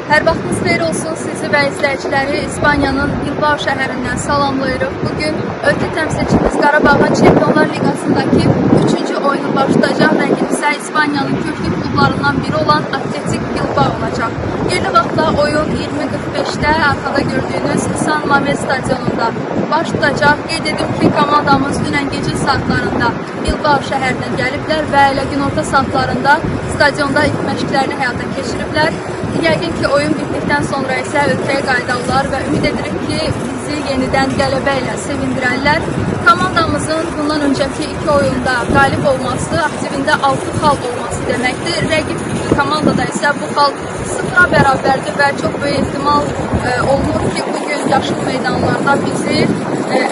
Hər vaxtınız xeyir olsun sizi və izləyiciləri İspaniyanın Bilbao şəhərindən salamlayırıq. Bugün ölkə təmsilçimiz Qarabağın Çempionlar Liqasındakı 3-cü oyunu başlayacaq. Rəqib isə İspaniyanın köklü klublarından biri olan Atletik Bilbao olacaq. Yerli vaxtda oyun 20:45-də arkada gördüyünüz San Mamés stadionunda baş tutacaq. Qeyd edim ki, komandamız dünən gecə saatlarında Bilbao şəhərinə gəliblər və elə günorta saatlarında stadionda ilk məşqlərini həyata keçiriblər. Yəqin ki, oyun bitdikdən sonra isə ölkəyə qayıdarlar və ümid edirik ki, bizi yenidən qələbə ilə sevindirərlər. Komandamızın bundan öncəki 2 oyunda qalib olması, aktivində 6 xal olması deməkdir. Rəqib komandada isə bu xal 0-a bərabərdir və çox böyük ehtimal olunur ki, bugün yaşıl meydanlarda bizi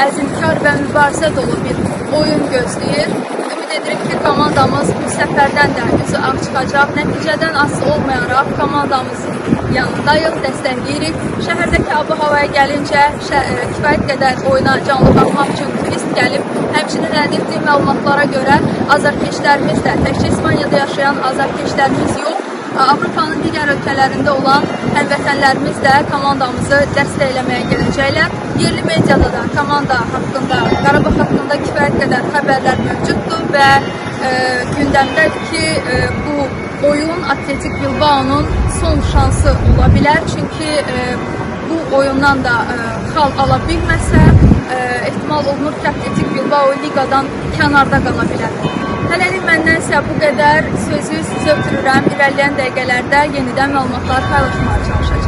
əzmkar və mübarizə dolu bir oyun gözləyir. Ümid edirik ki, komandamız bu səfərdən də üzü ağ çıxacaq. Nəticədən asılı olmayaraq komandamızın yanındayıq, dəstəkləyirik. Şəhərdəki hava-havaya gəlincə kifayət qədər oyuna canlı baxmaq üçün turist gəlib. Həmçinin əldə etdiyim məlumatlara görə azarkeşlərimiz də, təkcə İspaniyada yaşayan azarkeşlərimiz yox, Avropanın digər ölkələrində olan həmvətənlərimiz də komandamızı dəstəkləməyə gələcəklər. Yerli mediada da komanda haqqında, Qarabağ haqqında kifayət qədər xəbərlər mövcuddur və gündəmdədir ki, bu oyun Atletik Bilbao'nun son şansı ola bilər. Çünki bu oyundan da xal ala bilməsə, ehtimal olunur ki, Atletik Bilbao liqadan kənarda qala bilər. Hələlik məndən isə bu qədər. Sözü sizə ötürürəm. İrəliyən dəqiqələrdə yenidən məlumatlar paylaşmağa çalışacağım.